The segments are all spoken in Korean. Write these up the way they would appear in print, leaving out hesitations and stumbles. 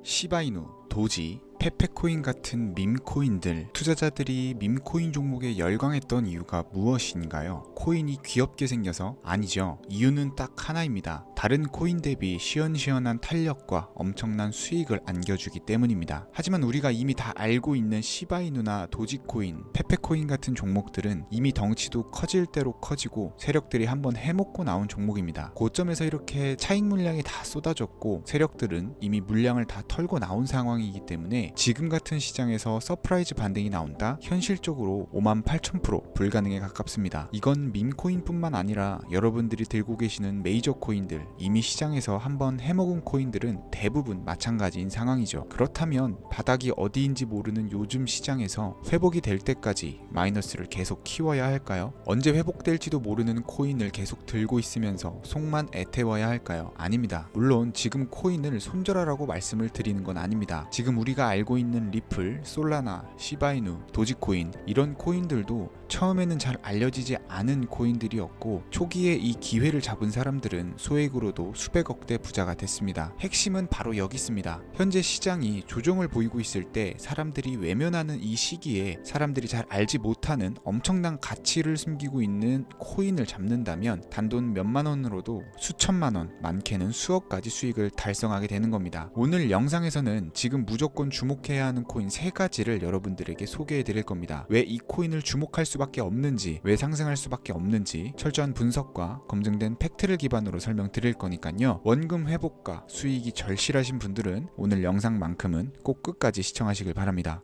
시바이누, 도지, 페페코인 같은 밈코인들, 투자자들이 밈코인 종목에 열광했던 이유가 무엇인가요? 코인이 귀엽게 생겨서? 아니죠. 이유는 딱 하나입니다. 다른 코인 대비 시원시원한 탄력과 엄청난 수익을 안겨주기 때문입니다. 하지만 우리가 이미 다 알고 있는 시바이누나 도지코인, 페페코인 같은 종목들은 이미 덩치도 커질 대로 커지고 세력들이 한번 해먹고 나온 종목입니다. 고점에서 이렇게 차익 물량이 다 쏟아졌고 세력들은 이미 물량을 다 털고 나온 상황이기 때문에 지금 같은 시장에서 서프라이즈 반등이 나온다? 현실적으로 58,000% 불가능에 가깝습니다. 이건 밈코인뿐만 아니라 여러분들이 들고 계시는 메이저 코인들, 이미 시장에서 한번 해먹은 코인들은 대부분 마찬가지인 상황이죠. 그렇다면 바닥이 어디인지 모르는 요즘 시장에서 회복이 될 때까지 마이너스를 계속 키워야 할까요? 언제 회복될지도 모르는 코인을 계속 들고 있으면서 속만 애태워야 할까요? 아닙니다. 물론 지금 코인을 손절하라고 말씀을 드리는 건 아닙니다. 지금 우리가 알고 있는 리플, 솔라나, 시바이누, 도지코인 이런 코인들도 처음에는 잘 알려지지 않은 코인들이었고 초기에 이 기회를 잡은 사람들은 소액으로도 수백억대 부자가 됐습니다. 핵심은 바로 여기 있습니다. 현재 시장이 조정을 보이고 있을 때 사람들이 외면하는 이 시기에 사람들이 잘 알지 못하는 엄청난 가치를 숨기고 있는 코인을 잡는다면 단돈 몇만 원으로도 수천만 원, 많게는 수억까지 수익을 달성하게 되는 겁니다. 오늘 영상에서는 지금 무조건 주목해야 하는 코인 3가지를 여러분들에게 소개해 드릴 겁니다. 왜 이 코인을 주목할 수밖에 없는지, 왜 상승할 수밖에 없는지 철저한 분석과 검증된 팩트를 기반으로 설명드릴 거니까요. 원금 회복과 수익이 절실하신 분들은 오늘 영상만큼은 꼭 끝까지 시청하시길 바랍니다.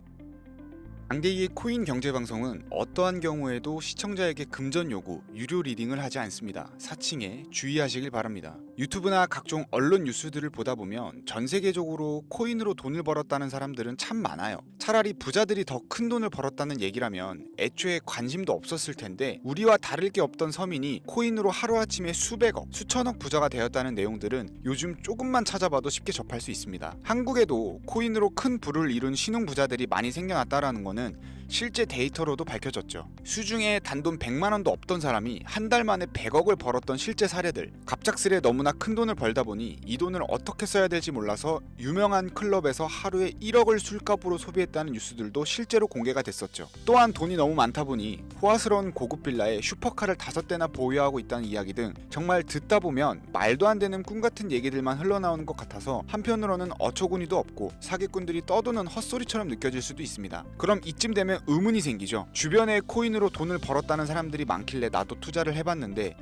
장대기의 코인 경제 방송은 어떠한 경우에도 시청자에게 금전 요구, 유료 리딩을 하지 않습니다. 사칭에 주의하시길 바랍니다. 유튜브나 각종 언론 뉴스들을 보다 보면 전 세계적으로 코인으로 돈을 벌었다는 사람들은 참 많아요. 차라리 부자들이 더 큰 돈을 벌었다는 얘기라면 애초에 관심도 없었을 텐데 우리와 다를 게 없던 서민이 코인으로 하루아침에 수백억, 수천억 부자가 되었다는 내용들은 요즘 조금만 찾아봐도 쉽게 접할 수 있습니다. 한국에도 코인으로 큰 부를 이룬 신흥 부자들이 많이 생겨났다라는 거는 실제 데이터로도 밝혀졌죠. 수중에 단돈 100만 원도 없던 사람이 한 달 만에 100억을 벌었던 실제 사례들. 갑작스레 너무나 큰 돈을 벌다 보니 이 돈을 어떻게 써야 될지 몰라서 유명한 클럽에서 하루에 1억을 술값으로 소비했다는 뉴스들도 실제로 공개가 됐었죠. 또한 돈이 너무 많다 보니 호화스러운 고급 빌라에 슈퍼카를 5대나 보유하고 있다는 이야기 등 정말 듣다 보면 말도 안 되는 꿈 같은 얘기들만 흘러나오는 것 같아서 한편으로는 어처구니도 없고 사기꾼들이 떠도는 헛소리처럼 느껴질 수도 있습니다. 그럼 이쯤 되면 의문이 생기죠. 주변에 코인으로 돈을 벌었다는 사람들이 많길래 나도 투자를 해봤는데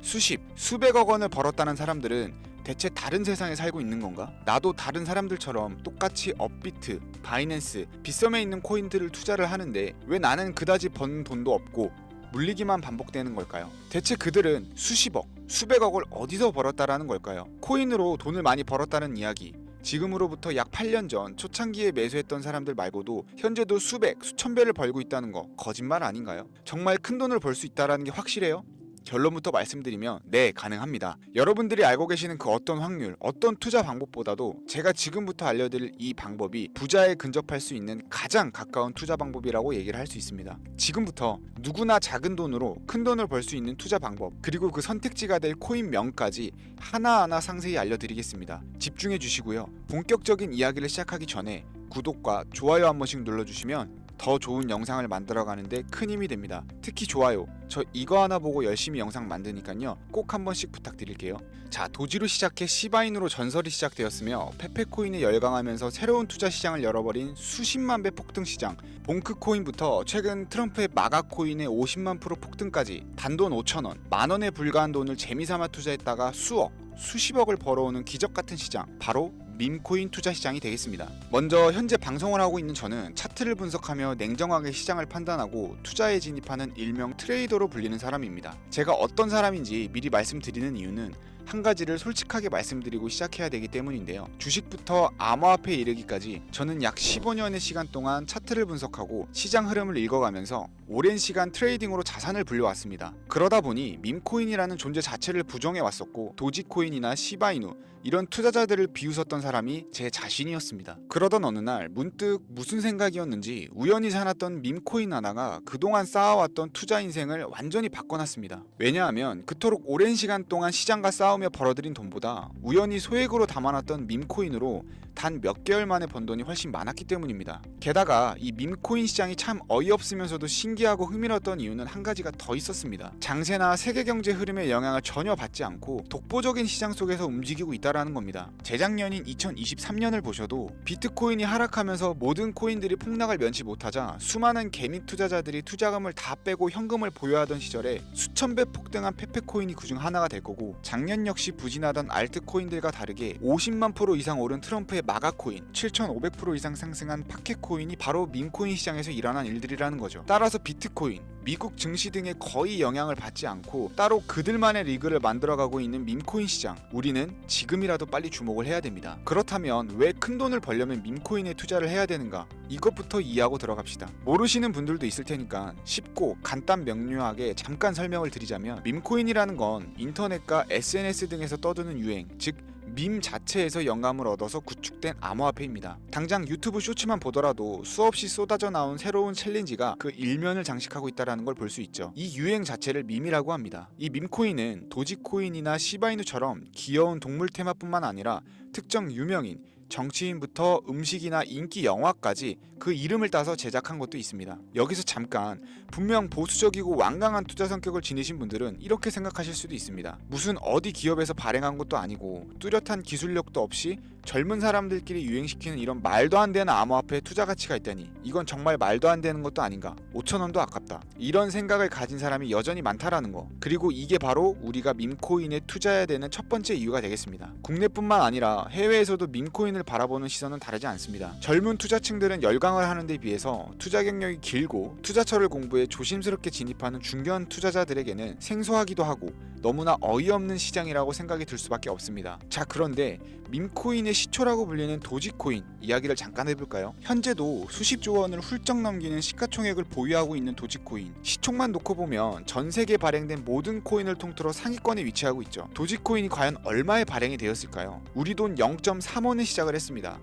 수백억 원을 벌었다는 사람들은 대체 다른 세상에 살고 있는 건가? 나도 다른 사람들처럼 똑같이 업비트, 바이낸스, 빗썸에 있는 코인들을 투자를 하는데 왜 나는 그다지 번 돈도 없고 물리기만 반복되는 걸까요? 대체 그들은 수십억, 수백억을 어디서 벌었다라는 걸까요? 코인으로 돈을 많이 벌었다는 이야기, 지금으로부터 약 8년 전 초창기에 매수했던 사람들 말고도 현재도 수백, 수천 배를 벌고 있다는 거 거짓말 아닌가요? 정말 큰 돈을 벌 수 있다는 게 확실해요? 결론부터 말씀드리면 네, 가능합니다. 여러분들이 알고 계시는 그 어떤 확률, 어떤 투자 방법보다도 제가 지금부터 알려드릴 이 방법이 부자에 근접할 수 있는 가장 가까운 투자 방법이라고 얘기를 할 수 있습니다. 지금부터 누구나 작은 돈으로 큰 돈을 벌 수 있는 투자 방법, 그리고 그 선택지가 될 코인명까지 하나하나 상세히 알려드리겠습니다. 집중해 주시고요. 본격적인 이야기를 시작하기 전에 구독과 좋아요 한 번씩 눌러주시면 더 좋은 영상을 만들어가는데 큰 힘이 됩니다. 특히 좋아요, 저 이거 하나 보고 열심히 영상 만드니까요 꼭 한 번씩 부탁드릴게요. 자, 도지로 시작해 시바인으로 전설이 시작되었으며 페페코인에 열광하면서 새로운 투자 시장을 열어버린 수십만 배 폭등 시장, 봉크코인부터 최근 트럼프의 마가코인의 50만 프로 폭등까지 단돈 5,000원, 만원에 불과한 돈을 재미삼아 투자했다가 수억, 수십억을 벌어오는 기적같은 시장, 바로 밈코인 투자 시장이 되겠습니다. 먼저 현재 방송을 하고 있는 저는 차트를 분석하며 냉정하게 시장을 판단하고 투자에 진입하는 일명 트레이더로 불리는 사람입니다. 제가 어떤 사람인지 미리 말씀드리는 이유는 한 가지를 솔직하게 말씀드리고 시작해야 되기 때문인데요. 주식부터 암호화폐에 이르기까지 저는 약 15년의 시간 동안 차트를 분석하고 시장 흐름을 읽어가면서 오랜 시간 트레이딩으로 자산을 불려왔습니다. 그러다 보니 밈코인이라는 존재 자체를 부정해왔었고 도지코인이나 시바이누, 이런 투자자들을 비웃었던 사람이 제 자신이었습니다. 그러던 어느 날 문득 무슨 생각이었는지 우연히 사놨던 밈코인 하나가 그동안 쌓아왔던 투자 인생을 완전히 바꿔놨습니다. 왜냐하면 그토록 오랜 시간 동안 시장과 싸우며 벌어들인 돈보다 우연히 소액으로 담아놨던 밈코인으로 단 몇 개월 만에 번 돈이 훨씬 많았기 때문입니다. 게다가 이 밈코인 시장이 참 어이없으면서도 신기하고 흥미로웠던 이유는 한 가지가 더 있었습니다. 장세나 세계 경제 흐름의 영향을 전혀 받지 않고 독보적인 시장 속에서 움직이고 있다라는 겁니다. 재작년인 2023년을 보셔도 비트코인이 하락하면서 모든 코인들이 폭락을 면치 못하자 수많은 개미 투자자들이 투자금을 다 빼고 현금을 보유하던 시절에 수천 배 폭등한 페페코인이 그중 하나가 될 거고, 작년 역시 부진하던 알트코인들과 다르게 50만 % 이상 오른 트럼프의 마가코인, 7,500% 이상 상승한 파켓코인이 바로 밈코인 시장에서 일어난 일들이라는 거죠. 따라서 비트코인, 미국 증시 등에 거의 영향을 받지 않고 따로 그들만의 리그를 만들어가고 있는 밈코인 시장, 우리는 지금이라도 빨리 주목을 해야 됩니다. 그렇다면 왜 큰돈을 벌려면 밈코인에 투자를 해야 되는가? 이것부터 이해하고 들어갑시다. 모르시는 분들도 있을 테니까 쉽고 간단 명료하게 잠깐 설명을 드리자면, 밈코인이라는 건 인터넷과 SNS 등에서 떠드는 유행, 즉 밈 자체에서 영감을 얻어서 구축된 암호화폐입니다. 당장 유튜브 쇼츠만 보더라도 수없이 쏟아져 나온 새로운 챌린지가 그 일면을 장식하고 있다는 걸 볼 수 있죠. 이 유행 자체를 밈이라고 합니다. 이 밈코인은 도지코인이나 시바이누처럼 귀여운 동물 테마뿐만 아니라 특정 유명인, 정치인부터 음식이나 인기 영화까지 그 이름을 따서 제작한 것도 있습니다. 여기서 잠깐, 분명 보수적이고 완강한 투자 성격을 지니신 분들은 이렇게 생각하실 수도 있습니다. 무슨 어디 기업에서 발행한 것도 아니고 뚜렷한 기술력도 없이 젊은 사람들끼리 유행시키는 이런 말도 안 되는 암호화폐에 투자 가치가 있다니, 이건 정말 말도 안 되는 것도 아닌가, 5,000원도 아깝다, 이런 생각을 가진 사람이 여전히 많다라는 거. 그리고 이게 바로 우리가 밈코인에 투자해야 되는 첫 번째 이유가 되겠습니다. 국내뿐만 아니라 해외에서도 밈코인을 바라보는 시선은 다르지 않습니다. 젊은 투자층들은 열광을 하는 데 비해서 투자 경력이 길고 투자처를 공부해 조심스럽게 진입하는 중견 투자자들에게는 생소하기도 하고 너무나 어이없는 시장이라고 생각이 들 수밖에 없습니다. 자, 그런데 밈코인의 시초라고 불리는 도지코인 이야기를 잠깐 해볼까요? 현재도 수십조 원을 훌쩍 넘기는 시가총액을 보유하고 있는 도지코인, 시총만 놓고 보면 전 세계에 발행된 모든 코인을 통틀어 상위권에 위치하고 있죠. 도지코인이 과연 얼마에 발행이 되었을까요? 우리 돈 0.3원에 시작을 했습니다.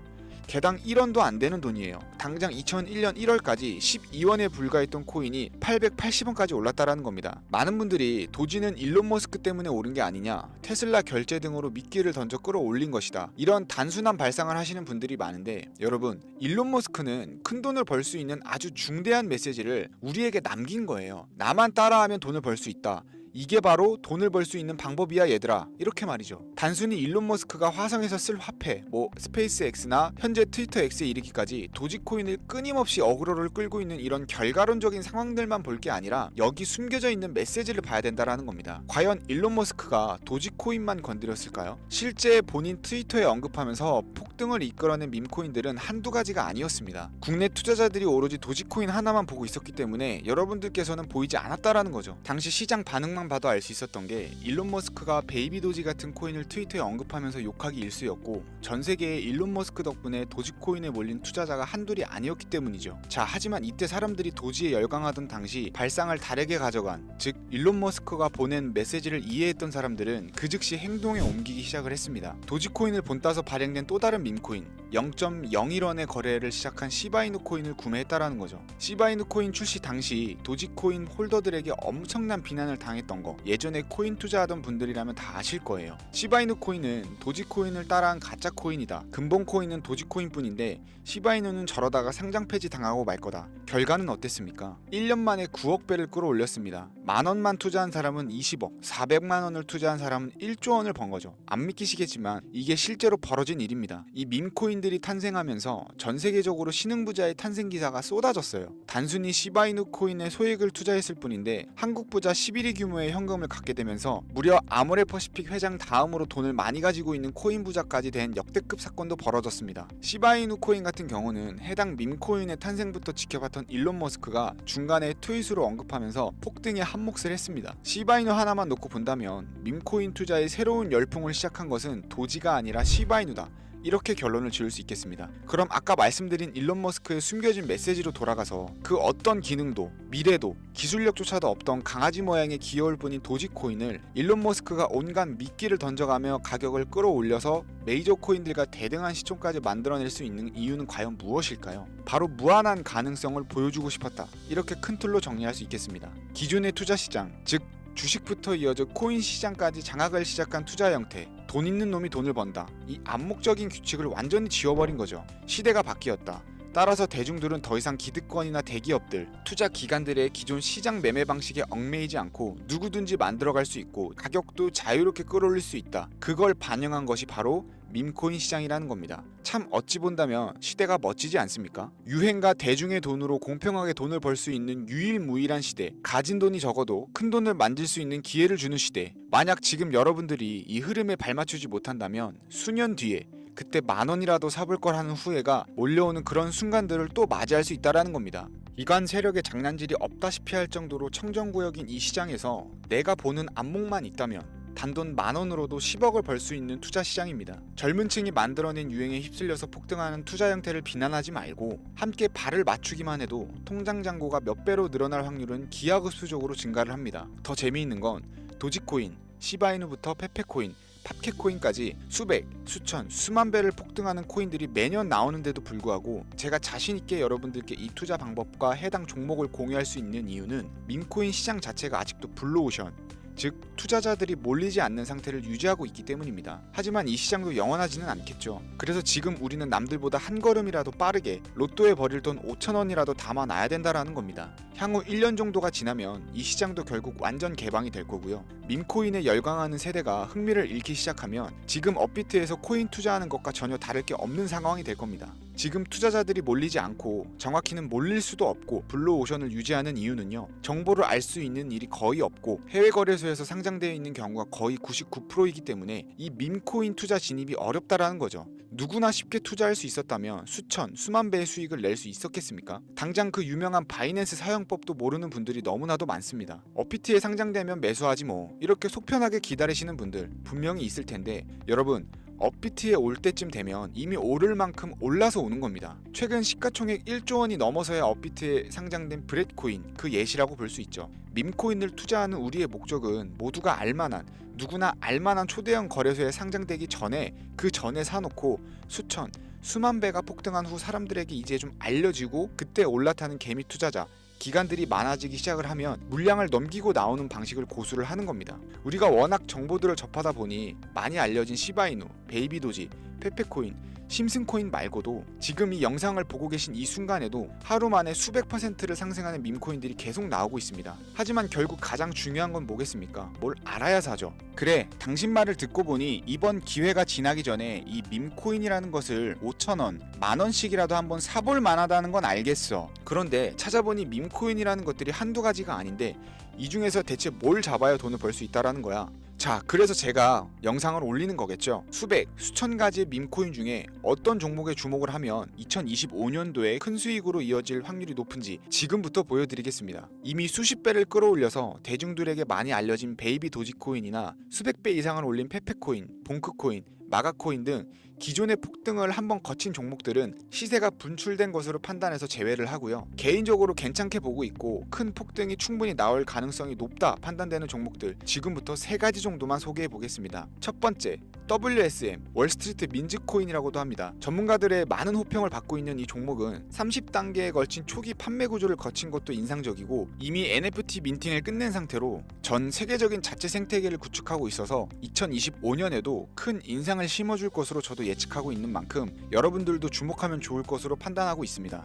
개당 1원도 안 되는 돈이에요. 당장 2001년 1월까지 12원에 불과했던 코인이 880원까지 올랐다라는 겁니다. 많은 분들이 도지는 일론 머스크 때문에 오른 게 아니냐, 테슬라 결제 등으로 미끼를 던져 끌어올린 것이다, 이런 단순한 발상을 하시는 분들이 많은데, 여러분, 일론 머스크는 큰 돈을 벌 수 있는 아주 중대한 메시지를 우리에게 남긴 거예요. 나만 따라하면 돈을 벌 수 있다, 이게 바로 돈을 벌 수 있는 방법이야 얘들아, 이렇게 말이죠. 단순히 일론 머스크가 화성에서 쓸 화폐, 스페이스 X나 현재 트위터 X에 이르기까지 도지코인을 끊임없이 어그로를 끌고 있는 이런 결과론적인 상황들만 볼 게 아니라 여기 숨겨져 있는 메시지를 봐야 된다라는 겁니다. 과연 일론 머스크가 도지코인만 건드렸을까요? 실제 본인 트위터에 언급하면서 폭등을 이끌어낸 밈코인들은 한두 가지가 아니었습니다. 국내 투자자들이 오로지 도지코인 하나만 보고 있었기 때문에 여러분들께서는 보이지 않았다라는 거죠. 당시 시장 반응만 봐도 알 수 있었던 게, 일론 머스크가 베이비 도지 같은 코인을 트위터에 언급하면서 욕하기 일쑤였고, 전 세계에 일론 머스크 덕분에 도지코인에 몰린 투자자가 한둘이 아니었기 때문이죠. 자, 하지만 이때 사람들이 도지에 열광하던 당시 발상을 다르게 가져간, 즉 일론 머스크가 보낸 메시지를 이해했던 사람들은 그 즉시 행동에 옮기기 시작을 했습니다. 도지코인을 본따서 발행된 또 다른 밈코인, 0.01원의 거래를 시작한 시바이누 코인을 구매했다라는 거죠. 시바이누 코인 출시 당시 도지코인 홀더들에게 엄청난 비난을 당했던 거, 예전에 코인 투자하던 분들이라면 다 아실 거예요. 시바이누 코인은 도지코인을 따라한 가짜 코인이다, 근본 코인은 도지코인 뿐인데 시바이누는 저러다가 상장 폐지 당하고 말 거다. 결과는 어땠습니까? 1년 만에 9억 배를 끌어올렸습니다. 만원만 투자한 사람은 20억, 400만 원을 투자한 사람은 1조 원을 번 거죠. 안 믿기시겠지만 이게 실제로 벌어진 일입니다. 이 밈코인들이 탄생하면서 전 세계적으로 신흥부자의 탄생 기사가 쏟아졌어요. 단순히 시바이누 코인에 소액을 투자했을 뿐인데 한국 부자 11위 규모의 현금을 갖게 되면서 무려 아모레퍼시픽 회장 다음으로 돈을 많이 가지고 있는 코인 부자까지 된 역대급 사건도 벌어졌습니다. 시바이누 코인 같은 경우는 해당 밈코인의 탄생부터 지켜봤던 일론 머스크가 중간에 트윗으로 언급하면서 폭등에 한몫을 했습니다. 시바이누 하나만 놓고 본다면 밈코인 투자의 새로운 열풍을 시작한 것은 도지가 아니라 시바이누다, 이렇게 결론을 지을 수 있겠습니다. 그럼 아까 말씀드린 일론 머스크의 숨겨진 메시지로 돌아가서 그 어떤 기능도 미래도 기술력조차도 없던 강아지 모양의 귀여울 뿐인 도지코인을 일론 머스크가 온갖 미끼를 던져가며 가격을 끌어올려서 메이저 코인들과 대등한 시총까지 만들어낼 수 있는 이유는 과연 무엇일까요? 바로 무한한 가능성을 보여주고 싶었다. 이렇게 큰 틀로 정리할 수 있겠습니다. 기존의 투자 시장, 즉 주식부터 이어져 코인 시장까지 장악을 시작한 투자 형태, 돈 있는 놈이 돈을 번다. 이 암묵적인 규칙을 완전히 지워버린 거죠. 시대가 바뀌었다. 따라서 대중들은 더 이상 기득권이나 대기업들, 투자 기관들의 기존 시장 매매 방식에 얽매이지 않고 누구든지 만들어갈 수 있고 가격도 자유롭게 끌어올릴 수 있다. 그걸 반영한 것이 바로 밈코인 시장이라는 겁니다. 참 어찌 본다면 시대가 멋지지 않습니까? 유행과 대중의 돈으로 공평하게 돈을 벌 수 있는 유일무이한 시대, 가진 돈이 적어도 큰 돈을 만질 수 있는 기회를 주는 시대. 만약 지금 여러분들이 이 흐름에 발맞추지 못한다면 수년 뒤에 그때 10,000원이라도 사볼 걸 하는 후회가 몰려오는 그런 순간들을 또 맞이할 수 있다는 겁니다. 이관 세력의 장난질이 없다시피 할 정도로 청정구역인 이 시장에서 내가 보는 안목만 있다면 단돈 10,000원으로도 10억을 벌 수 있는 투자 시장입니다. 젊은 층이 만들어낸 유행에 휩쓸려서 폭등하는 투자 형태를 비난하지 말고 함께 발을 맞추기만 해도 통장 잔고가 몇 배로 늘어날 확률은 기하급수적으로 증가를 합니다. 더 재미있는 건 도지코인, 시바이누부터 페페코인, 팝캣코인까지 수백, 수천, 수만 배를 폭등하는 코인들이 매년 나오는데도 불구하고 제가 자신있게 여러분들께 이 투자 방법과 해당 종목을 공유할 수 있는 이유는 밈코인 시장 자체가 아직도 블루오션, 즉 투자자들이 몰리지 않는 상태를 유지하고 있기 때문입니다. 하지만 이 시장도 영원하지는 않겠죠. 그래서 지금 우리는 남들보다 한 걸음이라도 빠르게 로또에 버릴 돈 5,000원이라도 담아놔야 된다라는 겁니다. 향후 1년 정도가 지나면 이 시장도 결국 완전 개방이 될 거고요. 밈코인에 열광하는 세대가 흥미를 잃기 시작하면 지금 업비트에서 코인 투자하는 것과 전혀 다를 게 없는 상황이 될 겁니다. 지금 투자자들이 몰리지 않고 정확히는 몰릴 수도 없고 블루오션을 유지하는 이유는요. 정보를 알 수 있는 일이 거의 없고 해외 거래소에서 상장되어 있는 경우가 거의 99%이기 때문에 이 밈코인 투자 진입이 어렵다라는 거죠. 누구나 쉽게 투자할 수 있었다면 수천, 수만 배의 수익을 낼 수 있었겠습니까? 당장 그 유명한 바이낸스 사용법도 모르는 분들이 너무나도 많습니다. 업비트에 상장되면 매수하지 뭐 이렇게 속편하게 기다리시는 분들 분명히 있을 텐데 여러분 업비트에 올 때쯤 되면 이미 오를 만큼 올라서 오는 겁니다. 최근 시가총액 1조 원이 넘어서야 업비트에 상장된 브렛코인 그 예시라고 볼 수 있죠. 밈코인을 투자하는 우리의 목적은 모두가 알만한 누구나 알만한 초대형 거래소에 상장되기 전에 그 전에 사놓고 수천, 수만 배가 폭등한 후 사람들에게 이제 좀 알려지고 그때 올라타는 개미 투자자 기관들이 많아지기 시작을 하면 물량을 넘기고 나오는 방식을 고수를 하는 겁니다. 우리가 워낙 정보들을 접하다 보니 많이 알려진 시바이누, 베이비도지, 페페코인, 심슨코인 말고도 지금 이 영상을 보고 계신 이 순간에도 하루 만에 수백 %를 상승하는 밈코인들이 계속 나오고 있습니다. 하지만 결국 가장 중요한 건 뭐겠습니까? 뭘 알아야 사죠. 그래, 당신 말을 듣고 보니 이번 기회가 지나기 전에 이 밈코인이라는 것을 5,000원, 10,000원씩이라도 한번 사볼 만하다는 건 알겠어. 그런데 찾아보니 밈코인이라는 것들이 한두 가지가 아닌데 이 중에서 대체 뭘 잡아야 돈을 벌 수 있다라는 거야. 자, 그래서 제가 영상을 올리는 거겠죠. 수백, 수천 가지의 밈코인 중에 어떤 종목에 주목을 하면 2025년도에 큰 수익으로 이어질 확률이 높은지 지금부터 보여드리겠습니다. 이미 수십 배를 끌어올려서 대중들에게 많이 알려진 베이비 도지코인이나 수백 배 이상을 올린 페페코인, 봉크코인, 마가코인 등 기존의 폭등을 한번 거친 종목들은 시세가 분출된 것으로 판단해서 제외를 하고요. 개인적으로 괜찮게 보고 있고 큰 폭등이 충분히 나올 가능성이 높다 판단되는 종목들 지금부터 3가지 정도만 소개해 보겠습니다. 첫 번째, WSM, 월스트리트 민즈코인이라고도 합니다. 전문가들의 많은 호평을 받고 있는 이 종목은 30단계에 걸친 초기 판매 구조를 거친 것도 인상적이고 이미 NFT 민팅을 끝낸 상태로 전 세계적인 자체 생태계를 구축하고 있어서 2025년에도 큰 인상을 심어줄 것으로 저도 예측하고 있는 만큼 여러분들도 주목하면 좋을 것으로 판단하고 있습니다.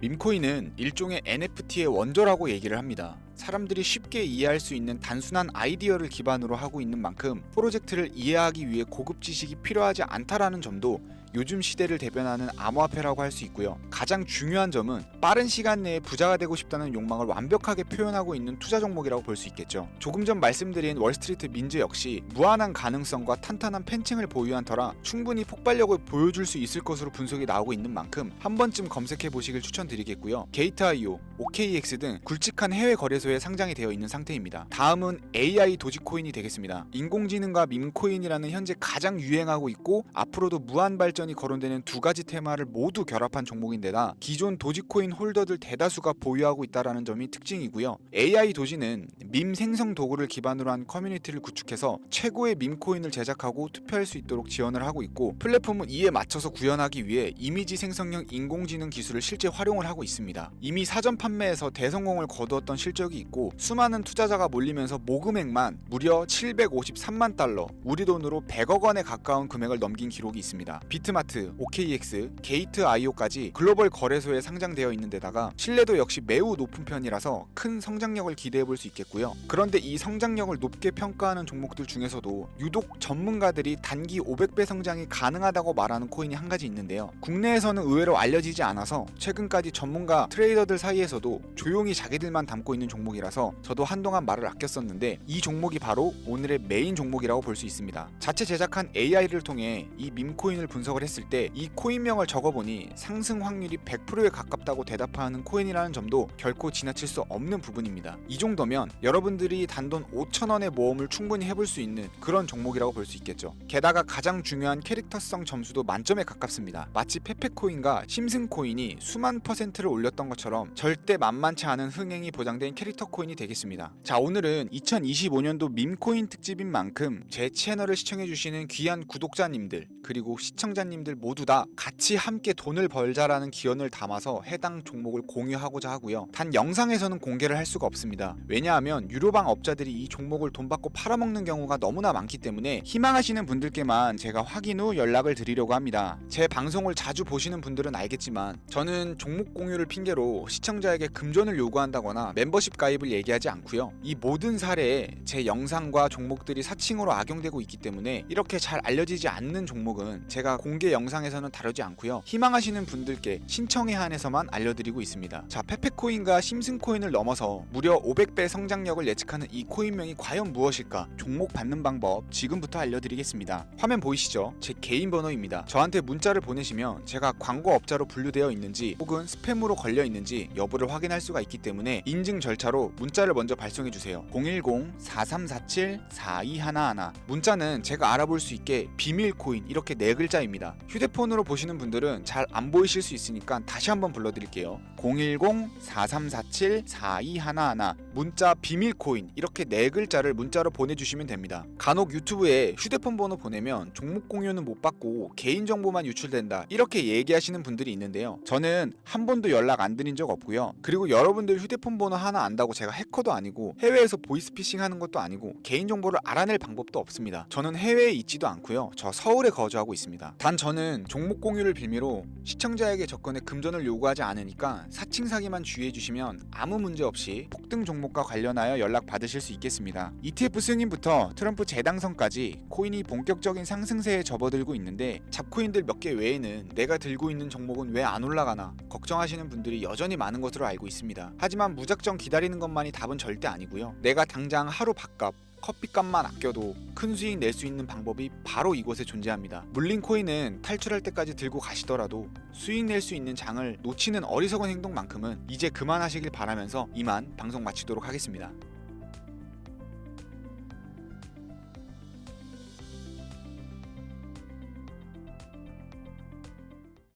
밈코인은 일종의 NFT의 원조라고 얘기를 합니다. 사람들이 쉽게 이해할 수 있는 단순한 아이디어를 기반으로 하고 있는 만큼 프로젝트를 이해하기 위해 고급 지식이 필요하지 않다라는 점도 요즘 시대를 대변하는 암호화폐라고 할 수 있고요. 가장 중요한 점은 빠른 시간 내에 부자가 되고 싶다는 욕망을 완벽하게 표현하고 있는 투자 종목이라고 볼 수 있겠죠. 조금 전 말씀드린 월스트리트 민즈 역시 무한한 가능성과 탄탄한 팬층을 보유한 터라 충분히 폭발력을 보여줄 수 있을 것으로 분석이 나오고 있는 만큼 한 번쯤 검색해 보시길 추천드리겠고요. 게이트.io, OKX 등 굵직한 해외 거래소에 상장이 되어 있는 상태입니다. 다음은 AI 도지코인이 되겠습니다. 인공지능과 밈코인이라는 현재 가장 유행하고 있고 앞으로도 무한 발전 일맥상통하기 거론되는 두 가지 테마를 모두 결합한 종목인데다 기존 도지코인 홀더들 대다수가 보유하고 있다는 점이 특징이고요. AI 도지는 밈 생성 도구를 기반으로 한 커뮤니티를 구축해서 최고의 밈코인을 제작하고 투표할 수 있도록 지원을 하고 있고, 플랫폼은 이에 맞춰서 구현하기 위해 이미지 생성형 인공지능 기술을 실제 활용을 하고 있습니다. 이미 사전 판매에서 대성공을 거두었던 실적이 있고, 수많은 투자자가 몰리면서 모금액만 무려 753만 달러, 우리 돈으로 100억 원에 가까운 금액을 넘긴 기록이 있습니다. 비트마트, OKX, 게이트.io까지 글로벌 거래소에 상장되어 있는 데다가 신뢰도 역시 매우 높은 편이라서 큰 성장력을 기대해 볼 수 있겠고요. 그런데 이 성장력을 높게 평가하는 종목들 중에서도 유독 전문가들이 단기 500배 성장이 가능하다고 말하는 코인이 한 가지 있는데요. 국내에서는 의외로 알려지지 않아서 최근까지 전문가 트레이더들 사이에서도 조용히 자기들만 담고 있는 종목이라서 저도 한동안 말을 아꼈었는데, 이 종목이 바로 오늘의 메인 종목이라고 볼 수 있습니다. 자체 제작한 AI를 통해 이 밈코인을 분석을 했을 때 이 코인명을 적어보니 상승 확률이 100%에 가깝다고 대답하는 코인이라는 점도 결코 지나칠 수 없는 부분입니다. 이 정도면 여러분들이 단돈 5,000원의 모험을 충분히 해볼 수 있는 그런 종목이라고 볼 수 있겠죠. 게다가 가장 중요한 캐릭터성 점수도 만점에 가깝습니다. 마치 페페코인과 심슨코인이 수만 %를 올렸던 것처럼 절대 만만치 않은 흥행이 보장된 캐릭터 코인이 되겠습니다. 자, 오늘은 2025년도 밈코인 특집인 만큼 제 채널을 시청해주시는 귀한 구독자님들 그리고 시청자님들 모두 다 같이 함께 돈을 벌자라는 기원을 담아서 해당 종목을 공유하고자 하고요. 단 영상에서는 공개를 할 수가 없습니다. 왜냐하면 유료방 업자들이 이 종목을 돈 받고 팔아먹는 경우가 너무나 많기 때문에 희망하시는 분들께만 제가 확인 후 연락을 드리려고 합니다. 제 방송을 자주 보시는 분들은 알겠지만 저는 종목 공유를 핑계로 시청자에게 금전을 요구한다거나 멤버십 가입을 얘기하지 않고요. 이 모든 사례에 제 영상과 종목들이 사칭으로 악용되고 있기 때문에 이렇게 잘 알려지지 않는 종목은 제가 공개 영상에서는 다루지 않고요. 희망하시는 분들께 신청에 한해서만 알려드리고 있습니다. 자, 페페코인과 심슨코인을 넘어서 무려 500배 성장력을 예측하는 이 코인명이 과연 무엇일까? 종목 받는 방법 지금부터 알려드리겠습니다. 화면 보이시죠? 제 개인 번호입니다. 저한테 문자를 보내시면 제가 광고업자로 분류되어 있는지 혹은 스팸으로 걸려 있는지 여부를 확인할 수가 있기 때문에 인증 절차로 문자를 먼저 발송해주세요. 010-4347-4211. 문자는 제가 알아볼 수 있게 비밀코인 이렇게 4글자입니다. 휴대폰으로 보시는 분들은 잘 안 보이실 수 있으니까 다시 한번 불러드릴게요. 010-4347-4211. 문자 비밀코인 이렇게 4글자를 문자로 보내주시면 됩니다. 간혹 유튜브에 휴대폰 번호 보내면 종목 공유는 못 받고 개인정보만 유출된다 이렇게 얘기하시는 분들이 있는데요. 저는 한 번도 연락 안 드린 적 없고요. 그리고 여러분들 휴대폰 번호 하나 안다고 제가 해커도 아니고 해외에서 보이스피싱 하는 것도 아니고 개인정보를 알아낼 방법도 없습니다. 저는 해외에 있지도 않고요. 저 서울에 거주하고 있습니다. 단 저는 종목 공유를 빌미로 시청자에게 접근에 금전을 요구하지 않으니까 사칭 사기만 주의해 주시면 아무 문제 없이 폭등 종목과 관련하여 연락 받으실 수 있겠습니다. ETF 승인부터 트럼프 재당선까지 코인이 본격적인 상승세에 접어들고 있는데 잡코인들 몇 개 외에는 내가 들고 있는 종목은 왜 안 올라가나 걱정하시는 분들이 여전히 많은 것으로 알고 있습니다. 하지만 무작정 기다리는 것만이 답은 절대 아니고요. 내가 당장 하루 밥값 커피값만 아껴도 큰 수익 낼 수 있는 방법이 바로 이곳에 존재합니다. 물린 코인은 탈출할 때까지 들고 가시더라도 수익 낼 수 있는 장을 놓치는 어리석은 행동만큼은 이제 그만하시길 바라면서 이만 방송 마치도록 하겠습니다.